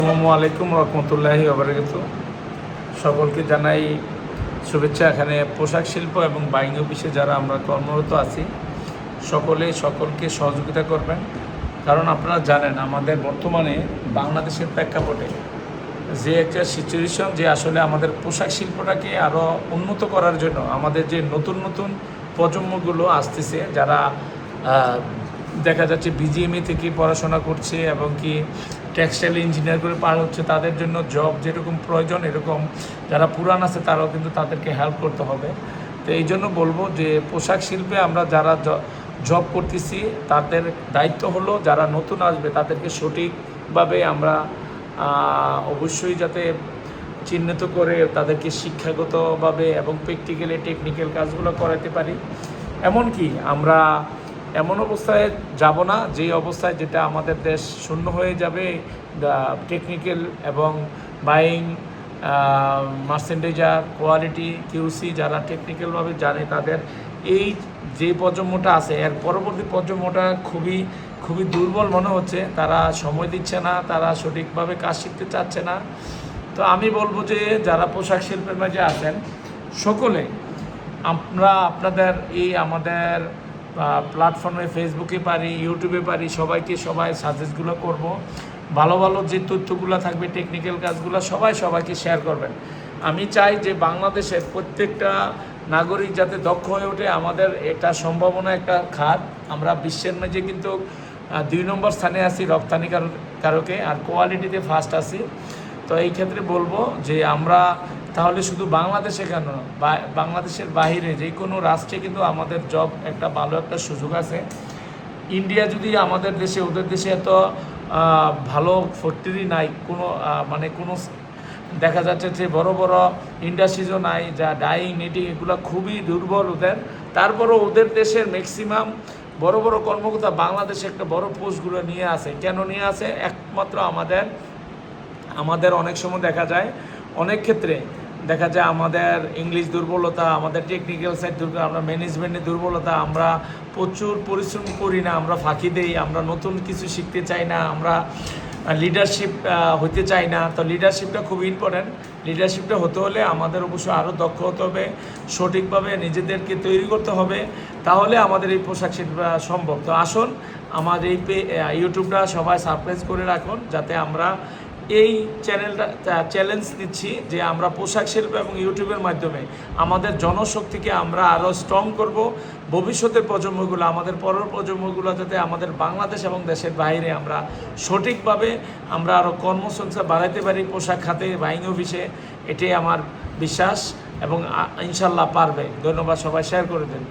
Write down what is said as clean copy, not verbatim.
আসসালামু আলাইকুম রহমতুল্লাহি ওবারাকাতু। সকলকে জানাই শুভেচ্ছা। এখানে পোশাক শিল্প এবং বাইং অফিসে যারা আমরা কর্মরত আছি সকলকে সহযোগিতা করবেন। কারণ আপনারা জানেন আমাদের বর্তমানে বাংলাদেশের প্রেক্ষাপটে যে একটা সিচুয়েশন, যে আসলে আমাদের পোশাক শিল্পটাকে আরও উন্নত করার জন্য আমাদের যে নতুন নতুন প্রজন্মগুলো আসতেছে, যারা দেখা যাচ্ছে বিজিএমই থেকে পড়াশোনা করছে এবং কি টেক্সটাইল ইঞ্জিনিয়ার করে পার হচ্ছে, তাদের জন্য জব যেরকম প্রয়োজন এরকম যারা পুরান আছে তারাও কিন্তু তাদেরকে হেল্প করতে হবে। তো এই জন্য বলবো যে পোশাক শিল্পে আমরা যারা জব করতেছি তাদের দায়িত্ব হলো যারা নতুন আসবে তাদেরকে সঠিকভাবে আমরা অবশ্যই যাতে চিহ্নিত করে তাদেরকে শিক্ষাগতভাবে এবং প্র্যাকটিক্যালি টেকনিক্যাল কাজগুলো করাতে পারি। এমনকি আমরা এমন অবস্থায় যাব না যে অবস্থায় যেটা আমাদের দেশ শূন্য হয়ে যাবে। টেকনিক্যাল এবং বাইং, মার্চেন্ডাইজার, কোয়ালিটি, কিউসি যারা টেকনিক্যালভাবে জানে তাদের এই যে প্রজন্মটা আছে এর পরবর্তী প্রজন্মটা খুবই দুর্বল মনে হচ্ছে। তারা সময় দিচ্ছে না, তারা সঠিকভাবে কাজ শিখতে চাচ্ছে না। তো আমি বলবো যে যারা পোশাক শিল্পের মাঝে আছেন সকলে আমরা আপনাদের এই আমাদের প্ল্যাটফর্মে ফেসবুকে পারি, ইউটিউবে পারি, সবাই সাজেস্টগুলো করব। ভালো ভালো যে তথ্যগুলো থাকবে টেকনিক্যাল কাজগুলো সবাইকে শেয়ার করবেন। আমি চাই যে বাংলাদেশের প্রত্যেকটা নাগরিক যাতে দক্ষ হয়ে ওঠে। আমাদের এটা সম্ভাবনা একটা খাত। আমরা বিশ্বের মাঝে কিন্তু 2 নম্বর স্থানে আছি রপ্তানি কারকে, আর কোয়ালিটিতে ফার্স্ট আছি। তো এই ক্ষেত্রে বলবো যে আমরা তাহলে শুধু বাংলাদেশে কেন, বাংলাদেশের বাইরে যে কোনো রাষ্ট্রে কিন্তু আমাদের জব একটা ভালো একটা সুযোগ আছে। ইন্ডিয়া যদি আমাদের দেশে, ওদের দেশে এত ভালো ফ্যাক্টরি নাই, কোনো দেখা যাচ্ছে যে বড় বড় ইন্ডাস্ট্রিজও নাই, যা ডাইং নিটিং এগুলো খুবই দুর্বল ওদের। তারপরও ওদের দেশের ম্যাক্সিমাম বড় বড় কর্মকর্তা বাংলাদেশে একটা বড় পোস্টগুলো নিয়ে আসে। কেন নিয়ে আসে? একমাত্র আমাদের অনেক সময় অনেক ক্ষেত্রে দেখা যায় আমাদের ইংলিশ দুর্বলতা, আমাদের টেকনিক্যাল সাইড দুর্বল, আমরা ম্যানেজমেন্টের দুর্বলতা, আমরা প্রচুর পরিশ্রম করি না, আমরা ফাঁকি দেই, আমরা নতুন কিছু শিখতে চাই না, আমরা লিডারশিপ হতে চাই না। তো লিডারশিপটা খুব ইম্পর্ট্যান্ট। লিডারশিপটা হতে হলে আমাদের অবশ্যই আরও দক্ষ হতে হবে, সঠিকভাবে নিজেদেরকে তৈরি করতে হবে, তাহলে আমাদের এই পোশাক শিল্প সম্ভব। তো আসুন আমার এই ইউটিউবটা সবাই সাবস্ক্রাইব করে রাখুন, যাতে আমরা এই চ্যানেলটা চ্যালেঞ্জ দিচ্ছি যে আমরা পোশাক শিল্প এবং ইউটিউবের মাধ্যমে আমাদের জনশক্তিকে আমরা আরও স্ট্রং করব। ভবিষ্যতের প্রজন্মগুলো, আমাদের পরের প্রজন্মগুলো যাতে আমাদের বাংলাদেশ এবং দেশের বাইরে আমরা সঠিকভাবে আমরা আরও কর্মসংস্থান বাড়াইতে পারি পোশাক খাতে, বাইং অফিসে। এটাই আমার বিশ্বাস এবং ইনশাল্লাহ পারবে। ধন্যবাদ, সবাই শেয়ার করে দেন।